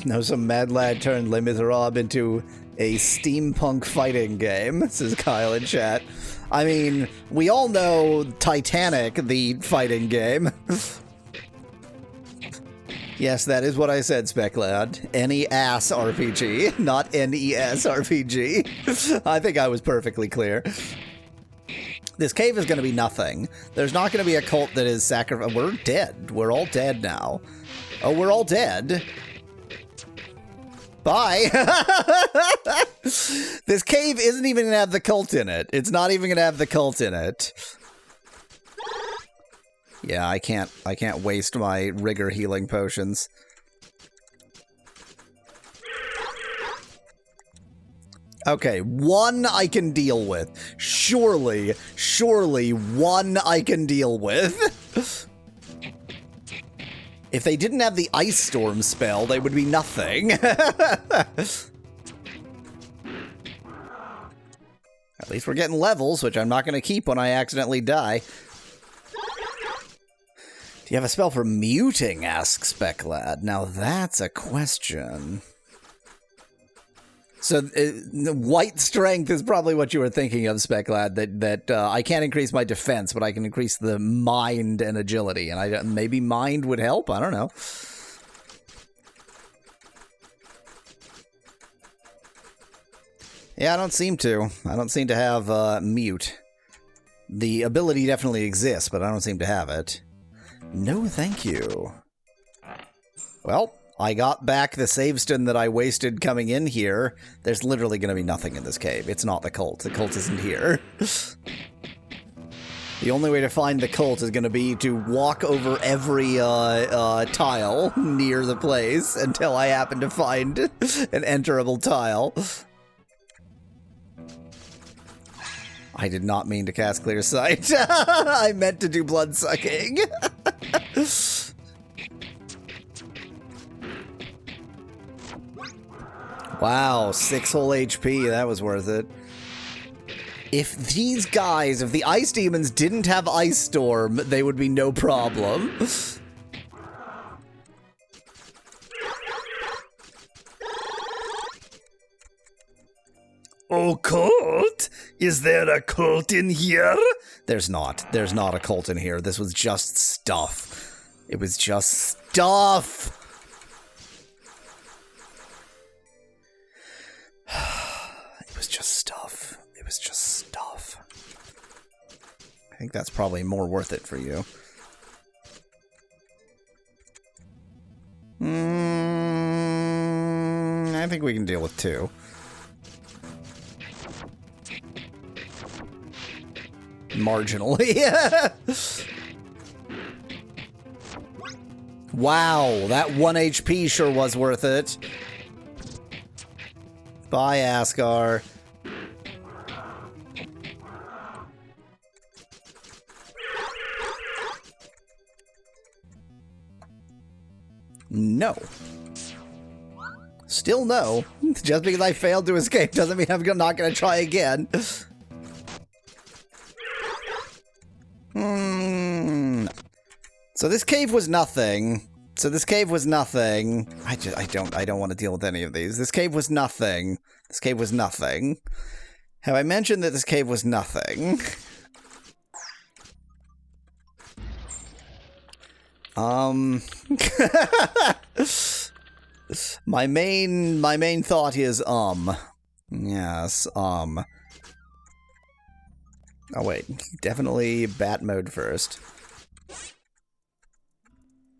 No, some mad lad turned Les Miserables into a steampunk fighting game, says Kyle in chat. I mean, we all know Titanic, the fighting game. Yes, that is what I said, Speclad. Any ass RPG, not NES RPG. I think I was perfectly clear. This cave is going to be nothing. There's not going to be a cult that is sacrificed. We're dead. We're all dead now. Oh, we're all dead. Bye. This cave isn't even going to have the cult in it. It's not even going to have the cult in it. Yeah, I can't waste my rigor healing potions. Okay, one I can deal with. Surely one I can deal with. If they didn't have the Ice Storm spell, they would be nothing. At least we're getting levels, which I'm not going to keep when I accidentally die. Do you have a spell for muting, asks Speclad. Now that's a question. So, white strength is probably what you were thinking of, Speclad, that I can't increase my defense, but I can increase the mind and agility, and maybe mind would help? I don't know. Yeah, I don't seem to. I don't seem to have mute. The ability definitely exists, but I don't seem to have it. No, thank you. Well, I got back the savestone that I wasted coming in here. There's literally going to be nothing in this cave. It's not the cult. The cult isn't here. The only way to find the cult is going to be to walk over every tile near the place until I happen to find an enterable tile. I did not mean to cast Clear Sight. I meant to do blood sucking. Wow, 6 whole HP, that was worth it. If these guys, if the Ice Demons didn't have Ice Storm, they would be no problem. Oh, cult? Is there a cult in here? There's not. There's not a cult in here. This was just stuff. It was just stuff. It was just stuff. It was just stuff. I think that's probably more worth it for you. I think we can deal with 2. Marginally. Wow, that 1 HP sure was worth it. Bye, Asgar. No. Still no. Just because I failed to escape doesn't mean I'm not going to try again. So this cave was nothing. I don't want to deal with any of these. This cave was nothing. This cave was nothing. Have I mentioned that this cave was nothing? My main thought is, Yes, Oh wait, definitely bat mode first.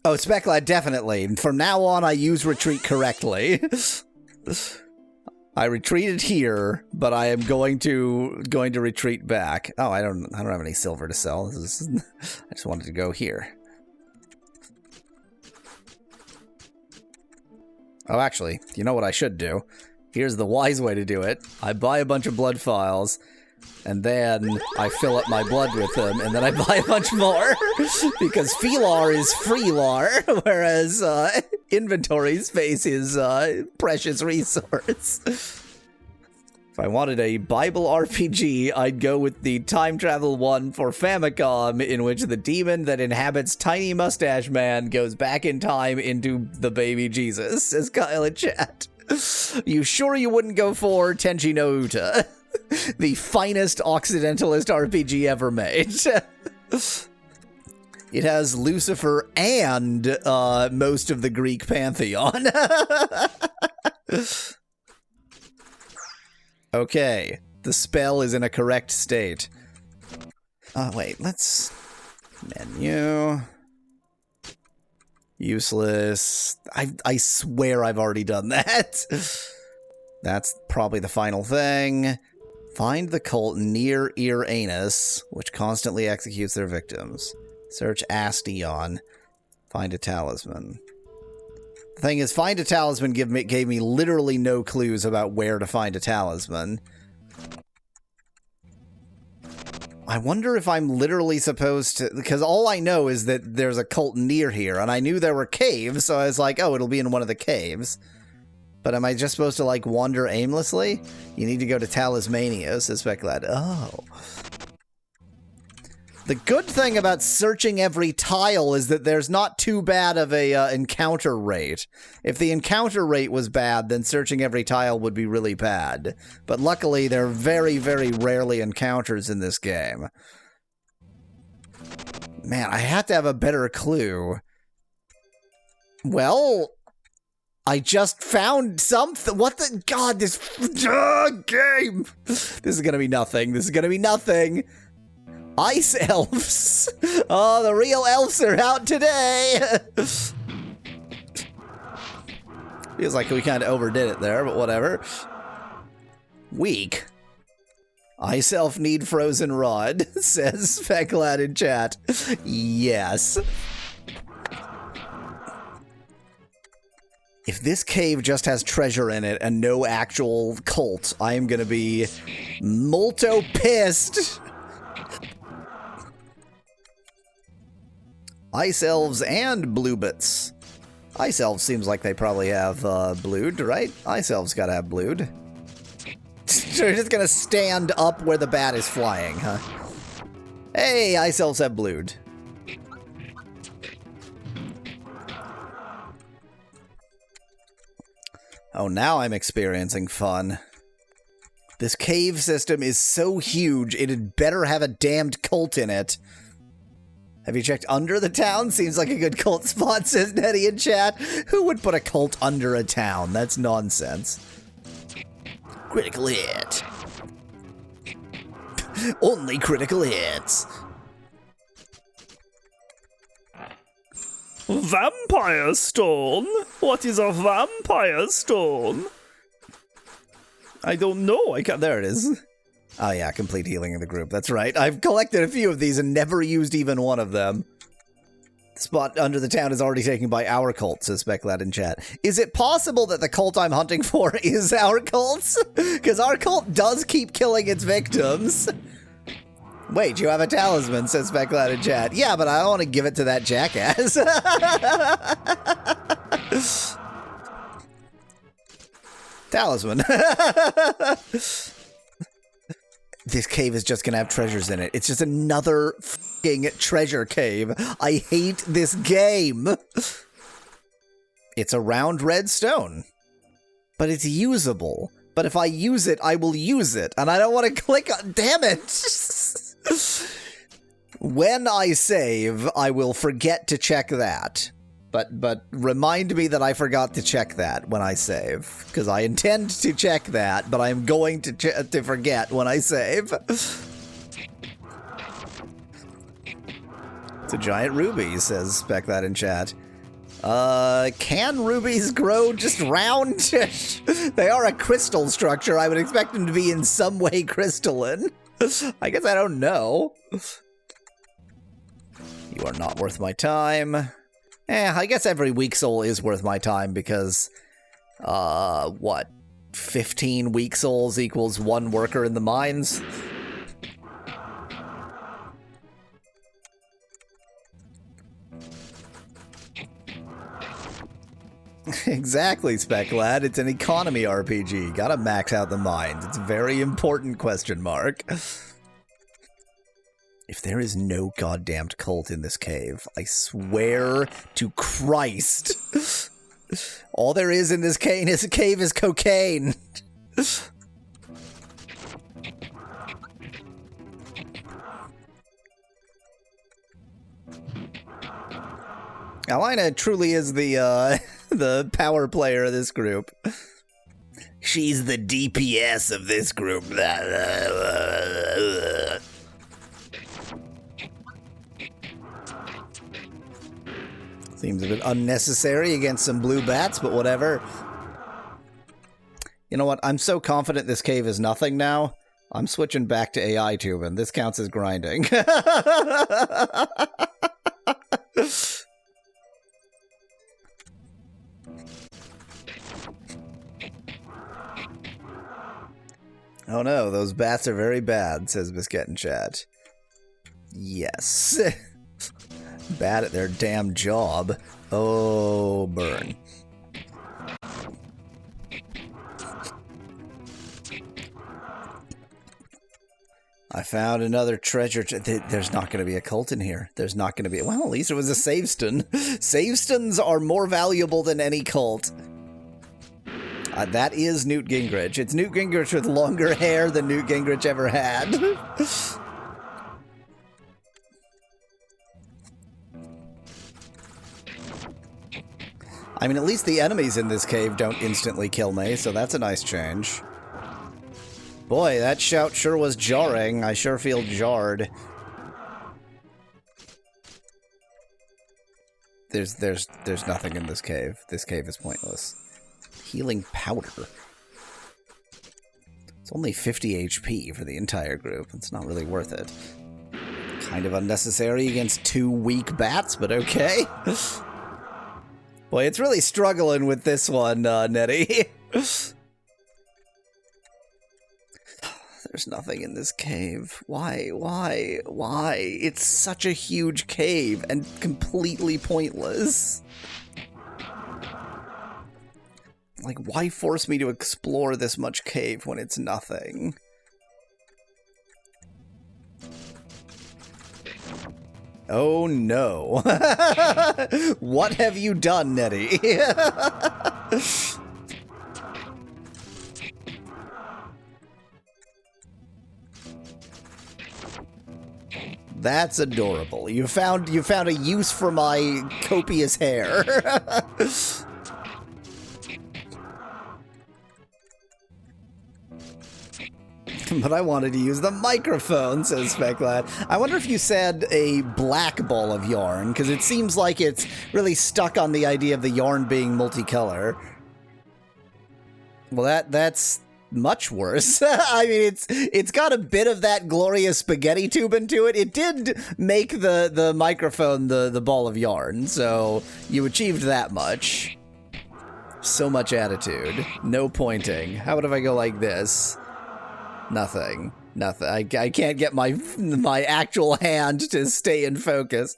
Oh, Speclad, definitely. From now on, I use retreat correctly. I retreated here, but I am going to retreat back. Oh, I don't have any silver to sell. I just wanted to go here. Oh, actually, you know what I should do? Here's the wise way to do it. I buy a bunch of blood files, and then I fill up my blood with them, and then I buy a bunch more. Because Felar is freelar, whereas inventory space is precious resource. If I wanted a Bible RPG, I'd go with the time travel one for Famicom, in which the demon that inhabits Tiny Mustache Man goes back in time into the baby Jesus, says Kyle in chat. You sure you wouldn't go for Tenchi no Uta, the finest Occidentalist RPG ever made? It has Lucifer and most of the Greek pantheon. Okay, the spell is in a correct state. Wait, let's... Menu... Useless... I swear I've already done that. That's probably the final thing. Find the cult near ear anus, which constantly executes their victims. Search Astion. Find a talisman. The thing is, find a talisman gave me literally no clues about where to find a talisman. I wonder if I'm literally supposed to... Because all I know is that there's a cult near here, and I knew there were caves, so I was like, oh, it'll be in one of the caves. But am I just supposed to, like, wander aimlessly? You need to go to Talismania, says Speclad. Oh. The good thing about searching every tile is that there's not too bad of a encounter rate. If the encounter rate was bad, then searching every tile would be really bad. But luckily, there are very, very rarely encounters in this game. Man, I have to have a better clue. Well, I just found something. What the... God, this game! This is gonna be nothing. This is gonna be nothing. Ice elves! Oh, the real elves are out today! Feels like we kind of overdid it there, but whatever. Weak. Ice elf need frozen rod, says Fecklad in chat. Yes. If this cave just has treasure in it and no actual cult, I am gonna be molto pissed! Ice elves and bluebits. Ice elves seems like they probably have blued, right? Ice elves gotta have blued. They're just gonna stand up where the bat is flying, huh? Hey, ice elves have blued. Oh, now I'm experiencing fun. This cave system is so huge, it'd better have a damned cult in it. Have you checked under the town? Seems like a good cult spot, says Nettie in chat. Who would put a cult under a town? That's nonsense. Critical hit. Only critical hits. Vampire stone? What is a vampire stone? I don't know. There it is. Oh yeah, complete healing of the group. That's right. I've collected a few of these and never used even one of them. The spot under the town is already taken by our cult, says Speclad in chat. Is it possible that the cult I'm hunting for is our cult? Because our cult does keep killing its victims. Wait, you have a talisman, says Speclad in chat. Yeah, but I don't want to give it to that jackass. Talisman. This cave is just gonna have treasures in it. It's just another fucking treasure cave. I hate this game. It's a round red stone. But it's usable. But if I use it, I will use it. And I don't want to click on... Damn it! When I save, I will forget to check that. But remind me that I forgot to check that when I save. Because I intend to check that, but I'm going to forget when I save. It's a giant ruby, says Spec that in chat. Can rubies grow just round? They are a crystal structure. I would expect them to be in some way crystalline. I guess I don't know. You are not worth my time. I guess every weak soul is worth my time because, what? 15 weak souls equals 1 worker in the mines? Exactly, Spec Lad. It's an economy RPG. Gotta max out the mines. It's very important, question mark. If there is no goddamned cult in this cave, I swear to Christ, all there is in this cave is cocaine. Alaine truly is the the power player of this group. She's the DPS of this group. Seems a bit unnecessary against some blue bats, but whatever. You know what? I'm so confident this cave is nothing now. I'm switching back to AI tubing. This counts as grinding. Oh no, those bats are very bad, says Biscuit in chat. Yes. Bad at their damn job. Oh, burn. I found another treasure. There's not going to be a cult in here. There's not going to be... Well, at least it was a savestone. Savestones are more valuable than any cult. That is Newt Gingrich. It's Newt Gingrich with longer hair than Newt Gingrich ever had. I mean, at least the enemies in this cave don't instantly kill me, so that's a nice change. Boy, that shout sure was jarring. I sure feel jarred. There's nothing in this cave. This cave is pointless. Healing powder. It's only 50 HP for the entire group. It's not really worth it. Kind of unnecessary against 2 weak bats, but okay. Boy, it's really struggling with this one, Nettie. There's nothing in this cave. Why? It's such a huge cave and completely pointless. Like, why force me to explore this much cave when it's nothing? Oh no. What have you done, Nettie? That's adorable. You found a use for my copious hair. But I wanted to use the microphone, says Specklad. I wonder if you said a black ball of yarn, because it seems like it's really stuck on the idea of the yarn being multicolor. Well, that's much worse. I mean, it's got a bit of that glorious spaghetti tube into it. It did make the microphone the ball of yarn, so you achieved that much. So much attitude. No pointing. How about if I go like this? Nothing. Nothing. I can't get my actual hand to stay in focus.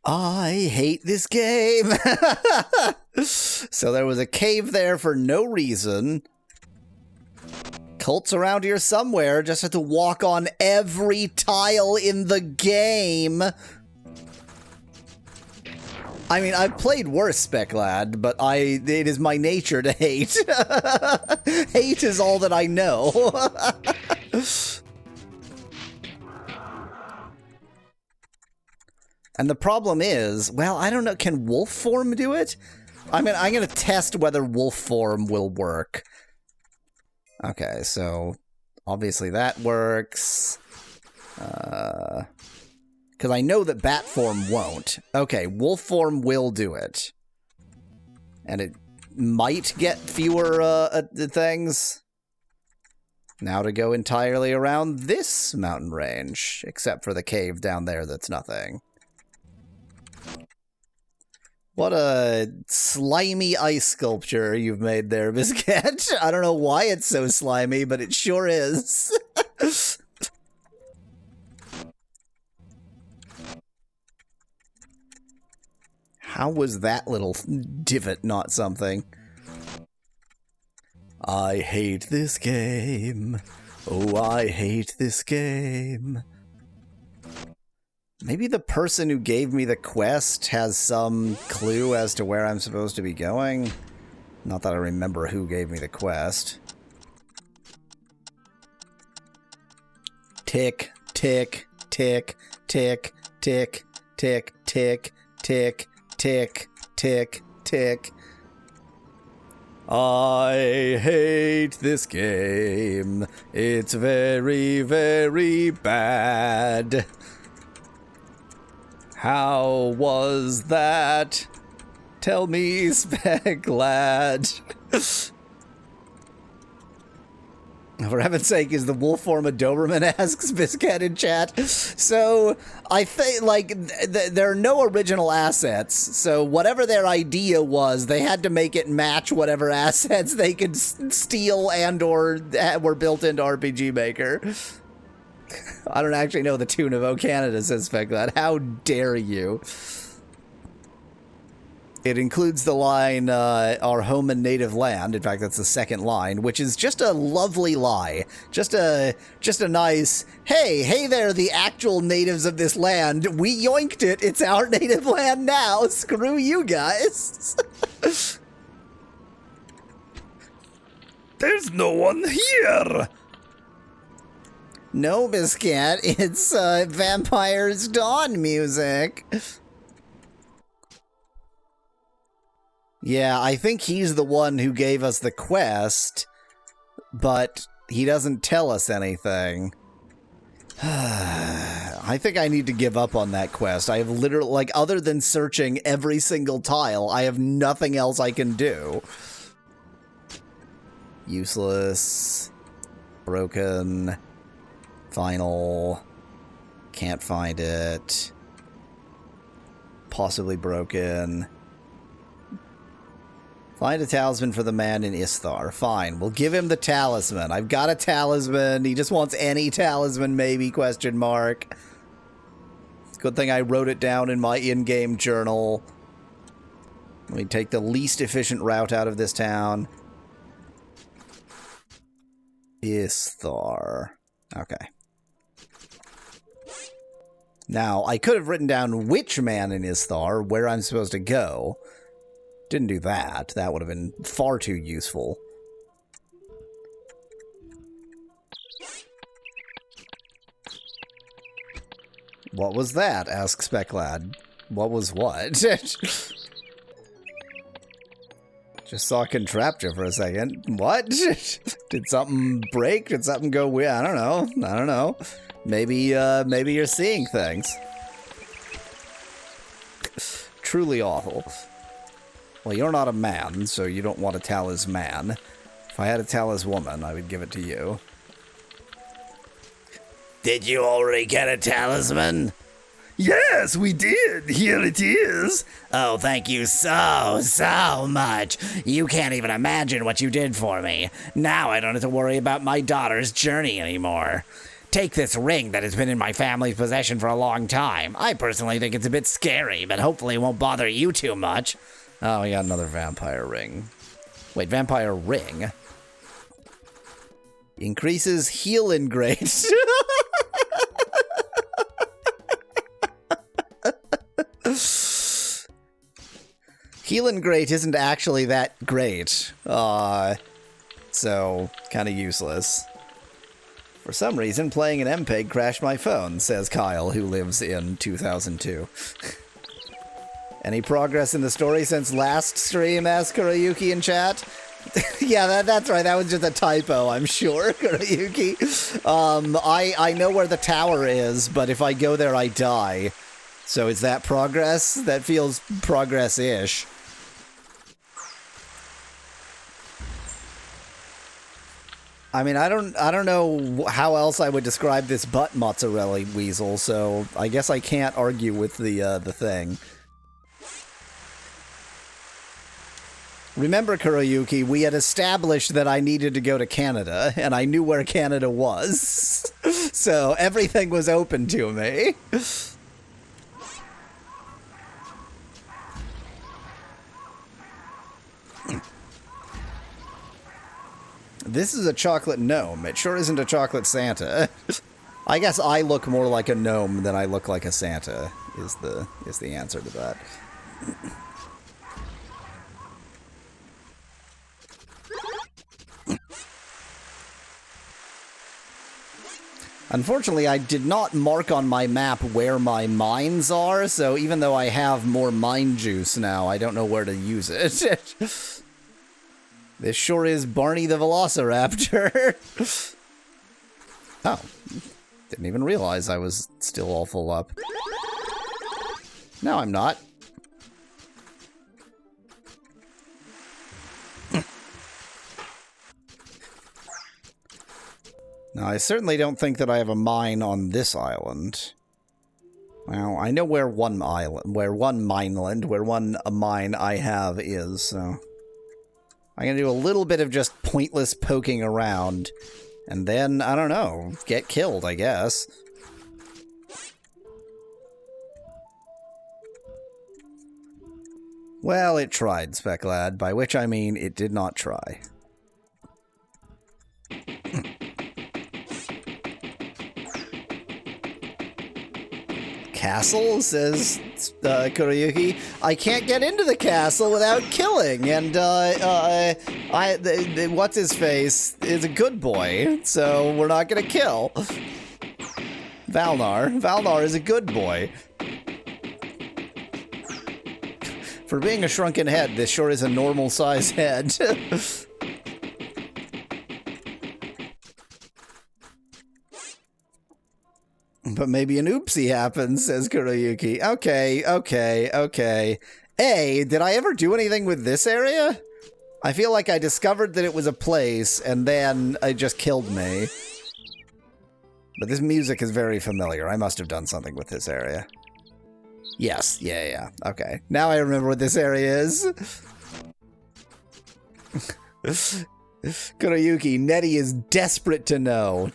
I hate this game. So there was a cave there for no reason. Cults around here somewhere. Just have to walk on every tile in the game. I mean, I've played worse, Specklad, but it is my nature to hate. Hate is all that I know. And the problem is, well, I don't know, can wolf form do it? I mean, I'm going to test whether wolf form will work. Okay, so obviously that works. Because I know that bat form won't. Okay, wolf form will do it. And it might get fewer things. Now to go entirely around this mountain range. Except for the cave down there that's nothing. What a slimy ice sculpture you've made there, Biscuit. I don't know why it's so slimy, but it sure is. How was that little divot not something? I hate this game. Oh, I hate this game. Maybe the person who gave me the quest has some clue as to where I'm supposed to be going. Not that I remember who gave me the quest. Tick, tick, tick, tick, tick, tick, tick, tick, tick, tick, tick. I hate this game. It's very, very bad. How was that? Tell me, Spec Lad. For heaven's sake, is the wolf form a Doberman? Asks Biscat in chat. So, I think, like, there are no original assets, so whatever their idea was, they had to make it match whatever assets they could steal and or were built into RPG Maker. I don't actually know the tune of O Canada, says Specglad. How dare you? It includes the line, our home and native land. In fact, that's the second line, which is just a lovely lie. Just a nice, hey there, the actual natives of this land. We yoinked it. It's our native land now. Screw you guys. There's no one here. No, Biscat. It's Vampire's Dawn music. Yeah, I think he's the one who gave us the quest, but he doesn't tell us anything. I think I need to give up on that quest. I have literally, like, other than searching every single tile, I have nothing else I can do. Useless. Broken. Final. Can't find it. Possibly broken. Find a talisman for the man in Isthar. Fine, we'll give him the talisman. I've got a talisman. He just wants any talisman, maybe, question mark. Good thing I wrote it down in my in-game journal. Let me take the least efficient route out of this town. Isthar. Okay. Now, I could have written down which man in Isthar, where I'm supposed to go. Didn't do that. That would have been far too useful. What was that? Asks Specklad. What was what? Just saw Contraptia for a second. What? Did something break? Did something go weird? I don't know. I don't know. Maybe you're seeing things. Truly awful. Well, you're not a man, so you don't want a talisman. If I had a taliswoman, I would give it to you. Did you already get a talisman? Yes, we did. Here it is. Oh, thank you so much. You can't even imagine what you did for me. Now I don't have to worry about my daughter's journey anymore. Take this ring that has been in my family's possession for a long time. I personally think it's a bit scary, but hopefully it won't bother you too much. Oh, we got another vampire ring. Wait, vampire ring? Increases healing grade. Healing great isn't actually that great. So, kind of useless. For some reason, playing an MPEG crashed my phone, says Kyle, who lives in 2002. Any progress in the story since last stream, asks Kurayuki in chat? Yeah, that's right. That was just a typo, I'm sure, Kurayuki. I know where the tower is, but if I go there, I die. So is that progress? That feels progress-ish. I mean, I don't know how else I would describe this butt mozzarella weasel, so I guess I can't argue with the thing. Remember, Kuroyuki, we had established that I needed to go to Canada, and I knew where Canada was. So everything was open to me. this is a chocolate gnome. It sure isn't a chocolate Santa. I guess I look more like a gnome than I look like a Santa, is the answer to that. Unfortunately, I did not mark on my map where my mines are, so even though I have more mine juice now, I don't know where to use it. This sure is Barney the Velociraptor. Oh, didn't even realize I was still all full up. No, I'm not. Now, I certainly don't think that I have a mine on this island. Well, I know where one mine I have is, so... I'm gonna do a little bit of just pointless poking around, and then, I don't know, get killed, I guess. Well, it tried, Specklad, by which I mean it did not try. Castle, says Kuroyuki. I can't get into the castle without killing, and what's his face is a good boy, so we're not gonna kill. Valnar is a good boy. For being a shrunken head, this sure is a normal size head. But maybe an oopsie happens, says Kuroyuki. Okay. Hey, did I ever do anything with this area? I feel like I discovered that it was a place, and then it just killed me. But this music is very familiar. I must have done something with this area. Yes, yeah. Okay. Now I remember what this area is. Kuroyuki, Nettie is desperate to know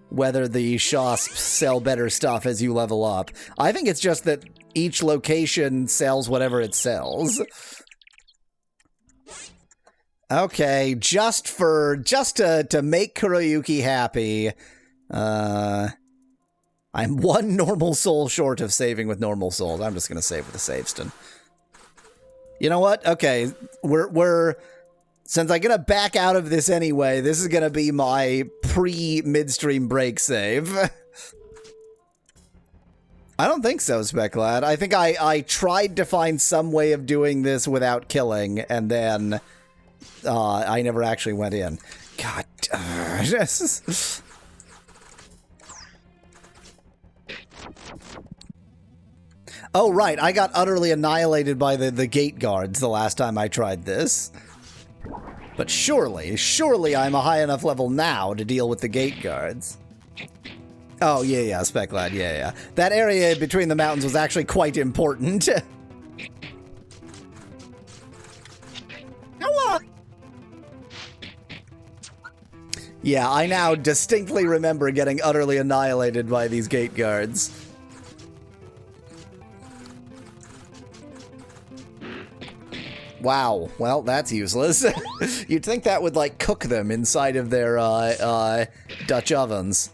whether the shops sell better stuff as you level up. I think it's just that each location sells whatever it sells. Okay, just to make Kuroyuki happy, I'm one normal soul short of saving with normal souls. I'm just gonna save with the saveston. You know what? Okay, since I'm gonna back out of this anyway, this is gonna be my pre-midstream break save. I don't think so, Specklad. I think I tried to find some way of doing this without killing, and then I never actually went in. God, Oh, right, I got utterly annihilated by the gate guards the last time I tried this. But surely I'm a high enough level now to deal with the gate guards. Oh, yeah, Specklad, yeah. That area between the mountains was actually quite important. Hello! Yeah, I now distinctly remember getting utterly annihilated by these gate guards. Wow, well, that's useless. You'd think that would, like, cook them inside of their, Dutch ovens.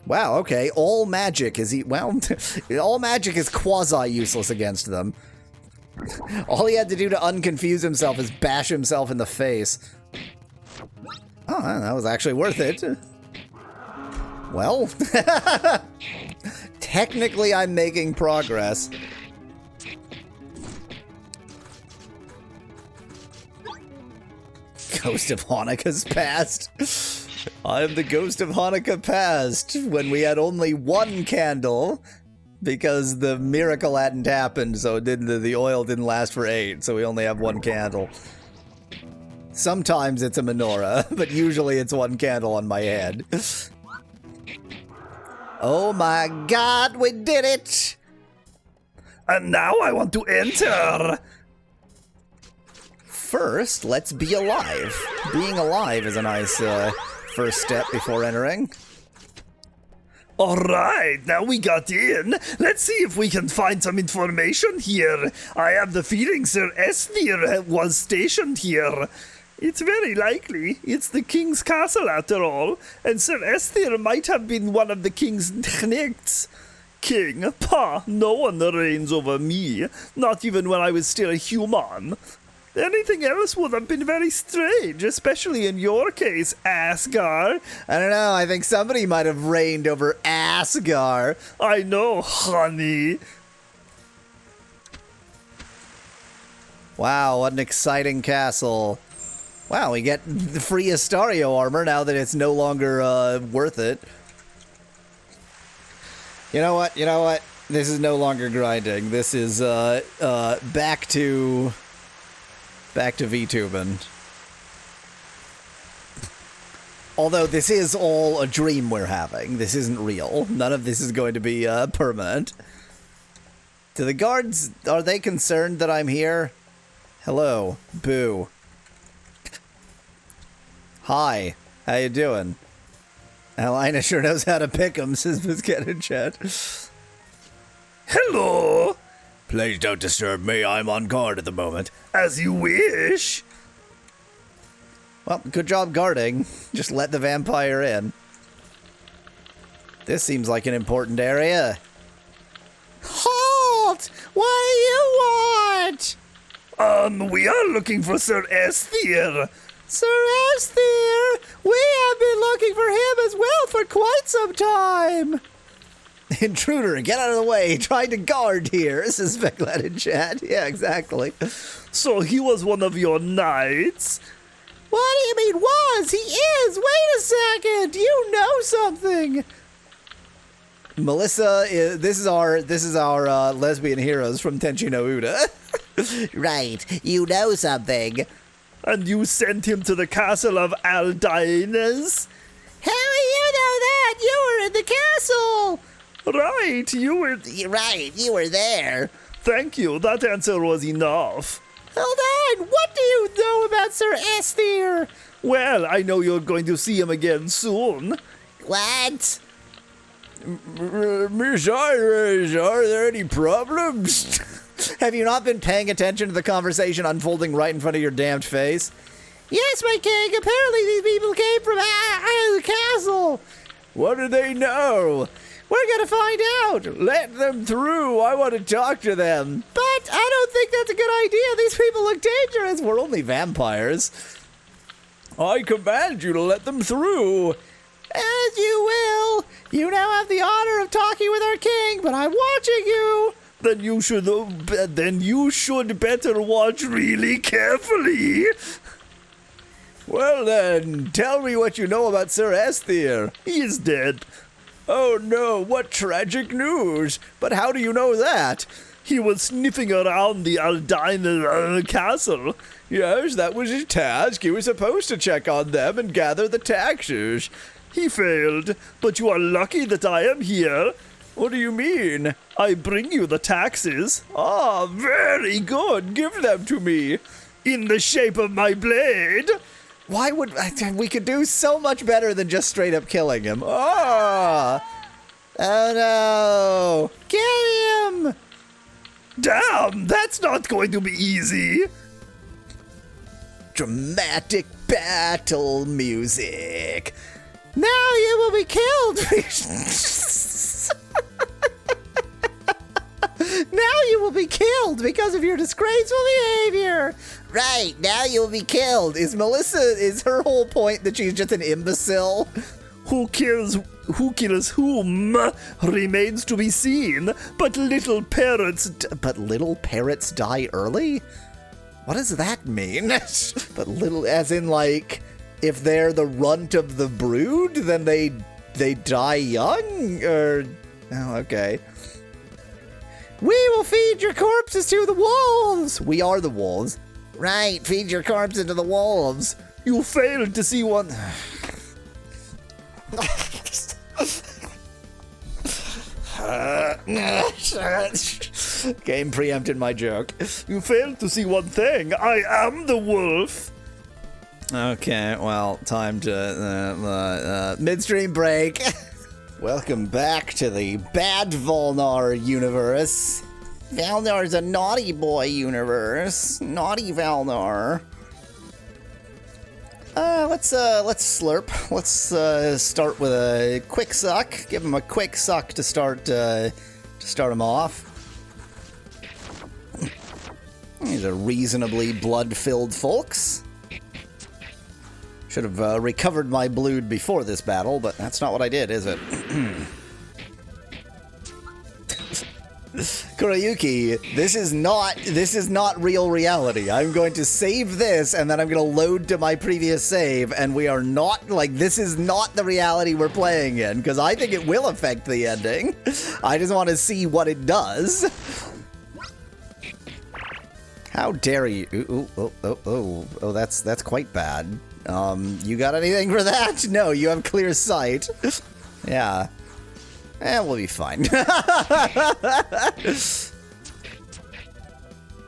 Wow, okay, all magic is, all magic is quasi-useless against them. All he had to do to unconfuse himself is bash himself in the face. Oh, that was actually worth it. Well, technically I'm making progress. Ghost of Hanukkah's past. I am the ghost of Hanukkah past, when we had only one candle, because the miracle hadn't happened, so the oil didn't last for 8, so we only have one candle. Sometimes it's a menorah, but usually it's one candle on my head. Oh my god, we did it! And now I want to enter! First, let's be alive. Being alive is a nice first step before entering. Alright, now we got in. Let's see if we can find some information here. I have the feeling Sir Esthir was stationed here. It's very likely it's the king's castle after all, and Sir Esthir might have been one of the king's knechts. King? Pah, no one reigns over me, not even when I was still a human. Anything else would have been very strange, especially in your case, Asgar. I don't know, I think somebody might have reigned over Asgar. I know, honey. Wow, what an exciting castle. Wow, we get the free Astario armor now that it's no longer worth it. You know what? This is no longer grinding. This is back to VTubing. Although this is all a dream we're having. This isn't real. None of this is going to be permanent. Do the guards, are they concerned that I'm here? Hello. Boo. Hi. How you doing? Alaine sure knows how to pick 'em, says Biscuit in chat. Hello. Please don't disturb me. I'm on guard at the moment. As you wish. Well, good job guarding. Just let the vampire in. This seems like an important area. Halt! What do you want? We are looking for Sir Esthir. Sir Esthir! We have been looking for him as well for quite some time. Intruder, get out of the way. Trying to guard here, says Veclat in chat. Yeah, exactly. So he was one of your knights? What do you mean was? He is! Wait a second! You know something! Melissa, this is our lesbian heroes from Tenchi no Uda. Right, you know something. And you sent him to the castle of Aldines? How do you know that? You were in the castle! Right, you were... Right, you were there. Thank you, that answer was enough. Hold on, what do you know about Sir Esthir? Well, I know you're going to see him again soon. What? Miss Iris, are there any problems? Have you not been paying attention to the conversation unfolding right in front of your damned face? Yes, my king, apparently these people came from the castle. What do they know? We're gonna find out. Let them through. I want to talk to them. But I don't think that's a good idea. These people look dangerous. We're only vampires. I command you to let them through. As you will. You now have the honor of talking with our king, but I'm watching you. Then you should better watch really carefully. Well then, tell me what you know about Sir Esthir. He is dead. Oh no, what tragic news! But how do you know that? He was sniffing around the Aldine castle. Yes, that was his task. He was supposed to check on them and gather the taxes. He failed, but you are lucky that I am here. What do you mean? I bring you the taxes. Ah, very good. Give them to me. In the shape of my blade. Why would... We could do so much better than just straight up killing him. Ah! Oh no! Get him! Damn, that's not going to be easy. Dramatic battle music. Now you will be killed! Now you will be killed because of your disgraceful behavior! Right, now you'll be killed. Is her whole point that she's just an imbecile? Who kills whom remains to be seen, but little parrots... But little parrots die early? What does that mean? But little, as in like, if they're the runt of the brood, then they die young? Or, oh, okay. We will feed your corpses to the wolves! We are the wolves. Right, feed your corpse to the wolves. You failed to see one... Game preempted my joke. You failed to see one thing. I am the wolf. Okay, well, time to midstream break. Welcome back to the bad Valnar universe. Valnar's a naughty boy universe. Naughty Valnar. Let's slurp. Let's start with a quick suck. Give him a quick suck to start him off. These are reasonably blood-filled folks. Should have recovered my blood before this battle, but that's not what I did, is it? Kurayuki, this is not real reality. I'm going to save this, and then I'm going to load to my previous save, and we are not, like, this is not the reality we're playing in, because I think it will affect the ending. I just want to see what it does. How dare you? Oh, that's quite bad. You got anything for that? No, you have clear sight. Yeah. We'll be fine.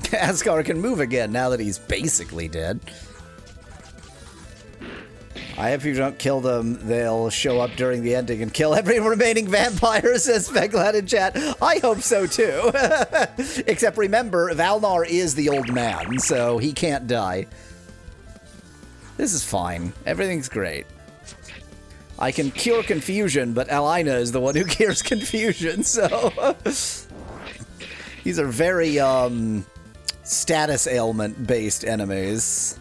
Asgar can move again now that he's basically dead. If you don't kill them, they'll show up during the ending and kill every remaining vampire, says Speglad in chat. I hope so, too. Except remember, Valnar is the old man, so he can't die. This is fine. Everything's great. I can cure confusion, but Alaine is the one who cures confusion, so... These are very, status ailment-based enemies.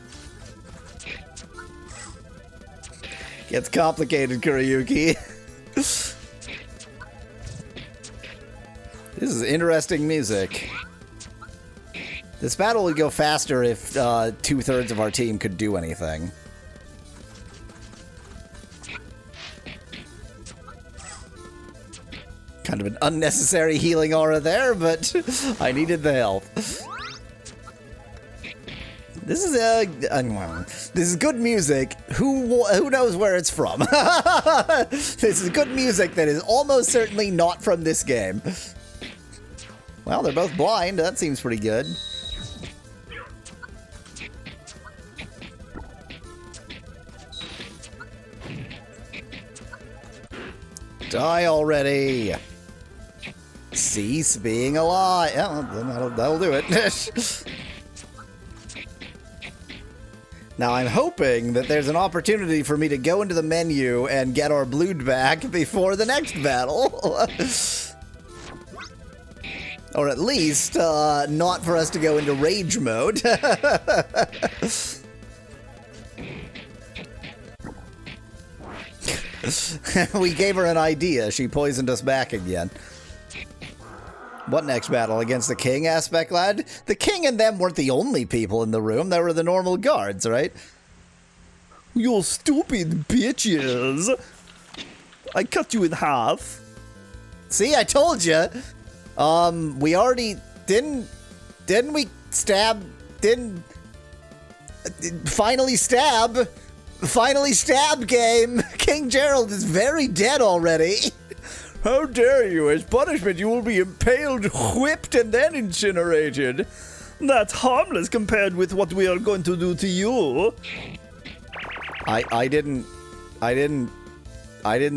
Gets complicated, Kurayuki. This is interesting music. This battle would go faster if 2/3 of our team could do anything. Kind of an unnecessary healing aura there, but I needed the help. This is good music. Who knows where it's from? This is good music that is almost certainly not from this game. Well, they're both blind. That seems pretty good. Die already. Cease being alive. Yeah, that'll do it. Now I'm hoping that there's an opportunity for me to go into the menu and get our blood back before the next battle. Or at least, not for us to go into rage mode. We gave her an idea. She poisoned us back again. What next battle? Against the king, aspect lad? The king and them weren't the only people in the room. They were the normal guards, right? You stupid bitches. I cut you in half. See, I told you. We already didn't we stab? Finally stab game. King Gerald is very dead already. How dare you? As punishment, you will be impaled, whipped, and then incinerated. That's harmless compared with what we are going to do to you. I didn't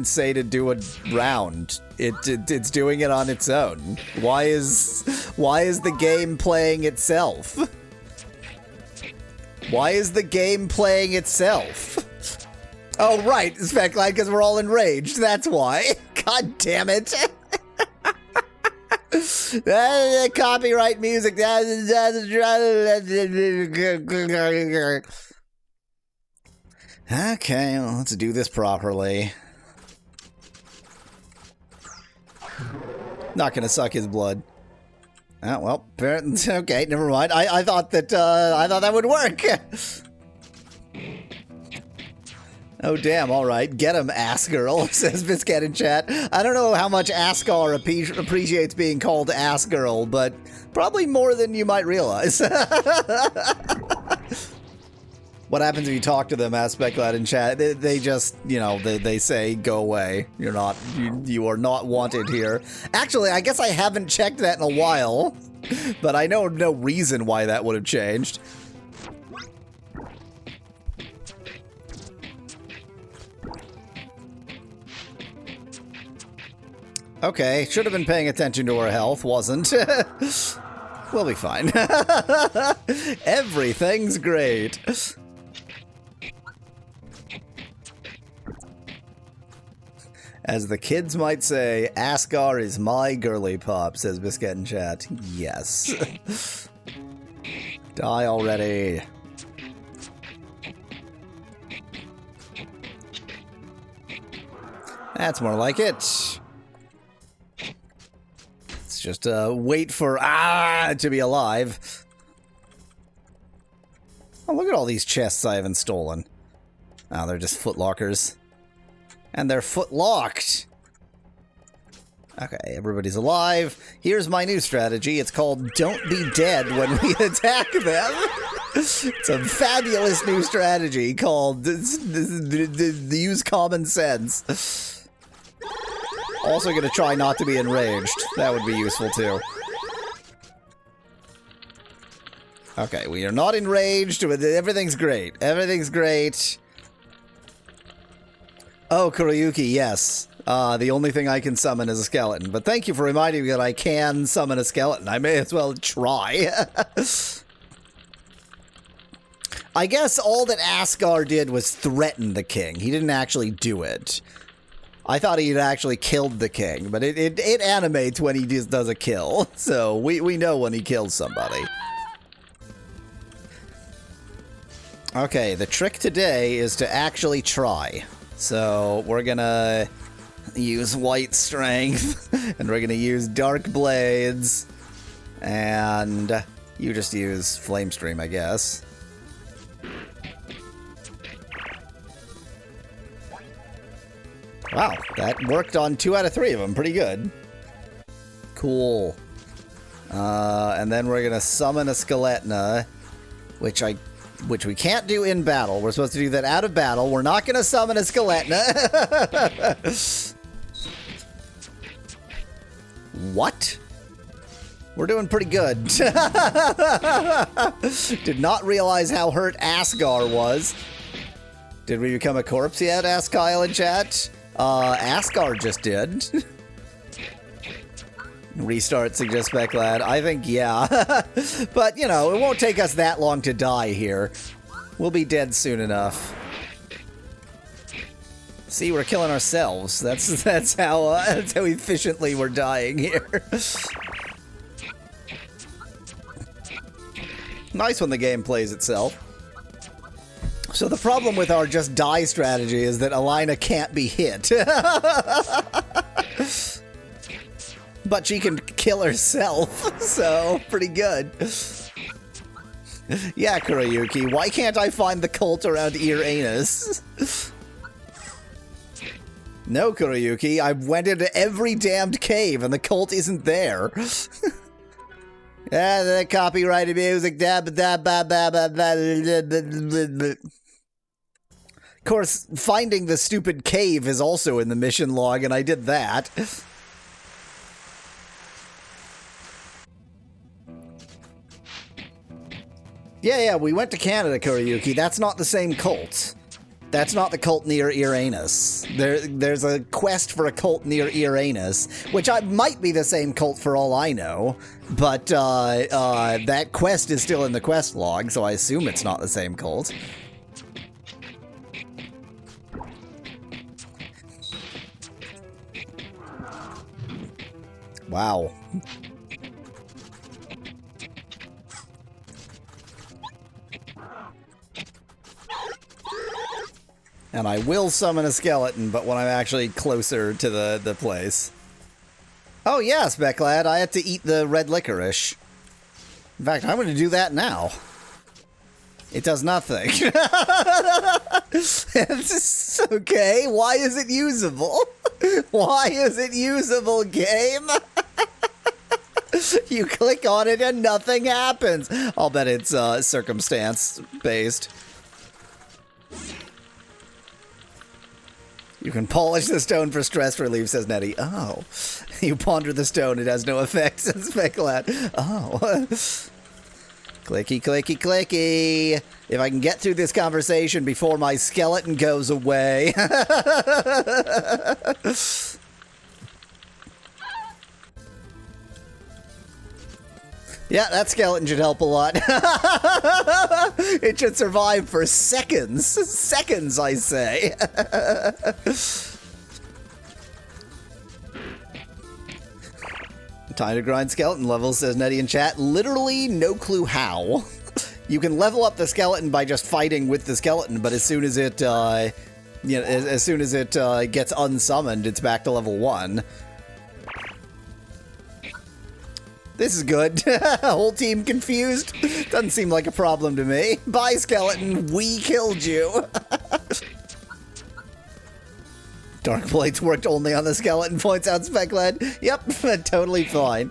say to do a round. It's doing it on its own. Why is the game playing itself? Why is the game playing itself? Oh, right, Speckline, because we're all enraged. That's why. God damn it. Copyright music. Okay, well, let's do this properly. Not gonna suck his blood. Oh, well, okay, never mind. I thought that would work. Oh, damn, all right. Get him, ass girl, says Biscat in chat. I don't know how much Asgar appreciates being called ass girl, but probably more than you might realize. What happens if you talk to them, aspect lad in chat? They just, you know, they say, go away. You are not wanted here. Actually, I guess I haven't checked that in a while, but I know no reason why that would have changed. Okay, should have been paying attention to her health, wasn't. We'll be fine. Everything's great. As the kids might say, Asgar is my girly pop, says Biscuit in chat. Yes. Die already. That's more like it. It's just wait for to be alive. Oh, look at all these chests I haven't stolen. Oh, they're just footlockers. And they're foot-locked. Okay, everybody's alive. Here's my new strategy. It's called Don't Be Dead When We Attack Them. It's a fabulous new strategy called Use Common Sense. Also gonna try not to be enraged. That would be useful too. Okay, we are not enraged. Everything's great. Everything's great. Oh, Kuroyuki, yes. The only thing I can summon is a skeleton. But thank you for reminding me that I can summon a skeleton. I may as well try. I guess all that Asgar did was threaten the king. He didn't actually do it. I thought he'd actually killed the king, but it animates when he just does a kill. So we know when he kills somebody. Okay, the trick today is to actually try. So we're gonna use white strength, and we're gonna use dark blades, and you just use flame stream, I guess. Wow, that worked on 2 out of 3 of them. Pretty good. Cool. And then we're gonna summon a Skeletna, which we can't do in battle. We're supposed to do that out of battle. We're not gonna summon a Skeletna. What? We're doing pretty good. Did not realize how hurt Asgar was. Did we become a corpse yet? Asked Kyle in chat. Asgar just did. Restart, suggests Becklad. I think, yeah. But, you know, it won't take us that long to die here. We'll be dead soon enough. See, we're killing ourselves. That's how efficiently we're dying here. Nice when the game plays itself. So the problem with our just die strategy is that Alaine can't be hit. But she can kill herself, so pretty good. Yeah, Kuroyuki, why can't I find the cult around Uranus? No, Kuroyuki, I went into every damned cave and the cult isn't there. Yeah, the copyrighted music. Of course, finding the stupid cave is also in the mission log, and I did that. Yeah, we went to Canada, Kuroyuki. That's not the same cult. That's not the cult near Uranus. There's a quest for a cult near Uranus, which might be the same cult for all I know, but that quest is still in the quest log, so I assume it's not the same cult. Wow. And I will summon a skeleton, but when I'm actually closer to the place. Oh yes, Becklad, I had to eat the red licorice. In fact, I'm going to do that now. It does nothing. It's okay, why is it usable? Why is it usable, game? You click on it and nothing happens. I'll bet it's circumstance-based. You can polish the stone for stress relief, says Nettie. Oh. You ponder the stone, it has no effect, says Becklad. Oh. Clicky, clicky, clicky. If I can get through this conversation before my skeleton goes away. Yeah, that skeleton should help a lot. It should survive for seconds. Seconds, I say. Time to grind skeleton levels, says Nettie in chat. Literally no clue how. You can level up the skeleton by just fighting with the skeleton, but as soon as it, as soon as it gets unsummoned, it's back to level 1. This is good. Whole team confused. Doesn't seem like a problem to me. Bye, skeleton. We killed you. Dark Blades worked only on the skeleton, points out Speckled. Yep, totally fine.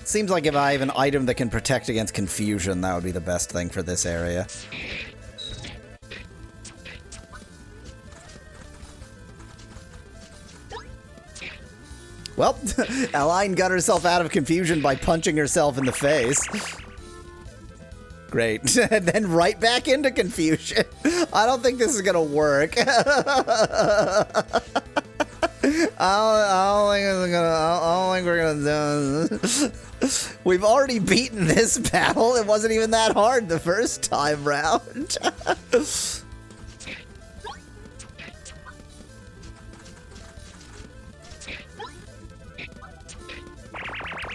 Seems like if I have an item that can protect against confusion, that would be the best thing for this area. Well, Alaine got herself out of confusion by punching herself in the face. Great. And then right back into confusion. I don't think this is gonna work. I don't think we're gonna do this. We've already beaten this battle. It wasn't even that hard the first time round.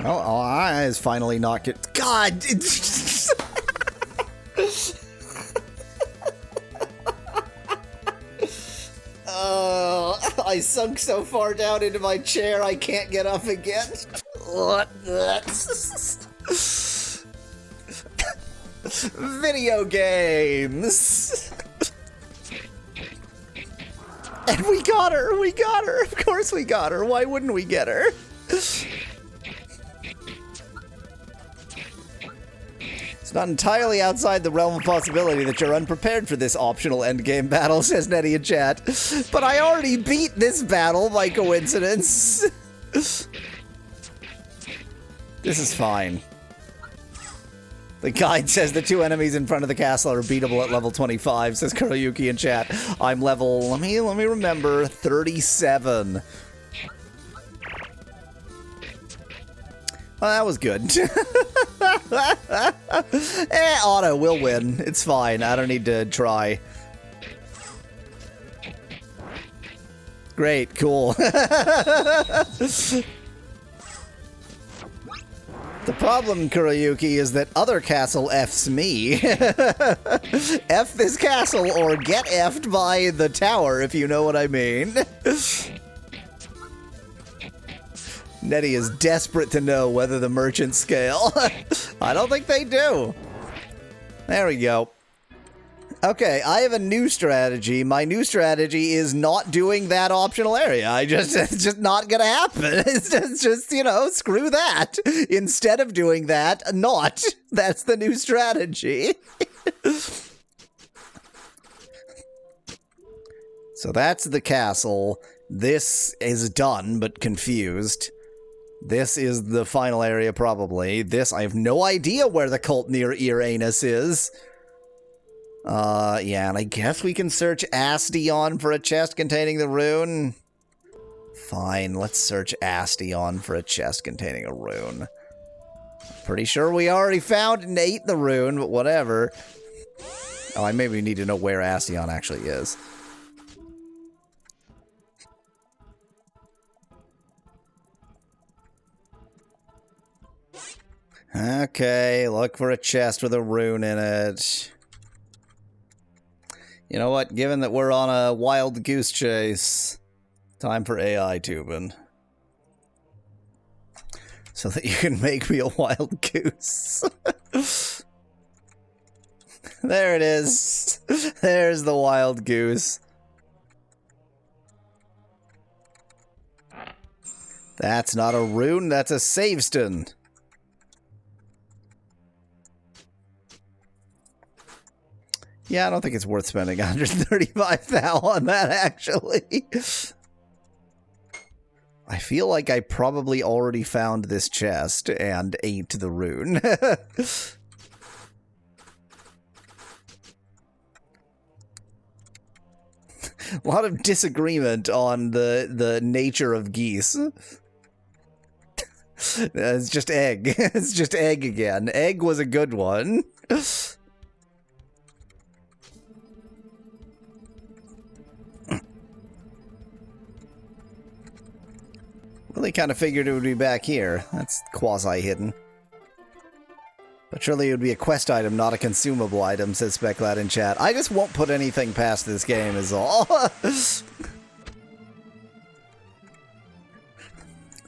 Oh, I is finally not get. God! I sunk so far down into my chair I can't get up again. Video games! And we got her! We got her! Of course we got her! Why wouldn't we get her? It's not entirely outside the realm of possibility that you're unprepared for this optional endgame battle, says Nettie in chat. But I already beat this battle by coincidence. This is fine. The guide says the 2 enemies in front of the castle are beatable at level 25, says Kuroyuki in chat. I'm level, let me remember, 37. Well, that was good. Auto will win. It's fine. I don't need to try. Great, cool. The problem, Kuroyuki, is that other castle F's me. F this castle or get F'd by the tower, if you know what I mean. Nettie is desperate to know whether the merchants scale. I don't think they do. There we go. Okay, I have a new strategy. My new strategy is not doing that optional area. It's just not gonna happen. It's just, you know, screw that. Instead of doing that, not. That's the new strategy. So that's the castle. This is done, but confused. This is the final area, probably. This, I have no idea where the cult near Uranus is. Yeah, and I guess we can search Astion for a chest containing the rune. Fine, let's search Astion for a chest containing a rune. Pretty sure we already found and ate the rune, but whatever. Oh, I maybe need to know where Astion actually is. Okay, look for a chest with a rune in it. You know what? Given that we're on a wild goose chase, time for AI tubing. So that you can make me a wild goose. There it is. There's the wild goose. That's not a rune, that's a savestone. Yeah, I don't think it's worth spending 135 thou on that, actually. I feel like I probably already found this chest and ate the rune. A lot of disagreement on the nature of geese. It's just egg. It's just egg again. Egg was a good one. Really kind of figured it would be back here. That's quasi-hidden. But surely it would be a quest item, not a consumable item, says Speclad in chat. I just won't put anything past this game is all.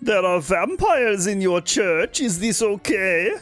There are vampires in your church. Is this okay?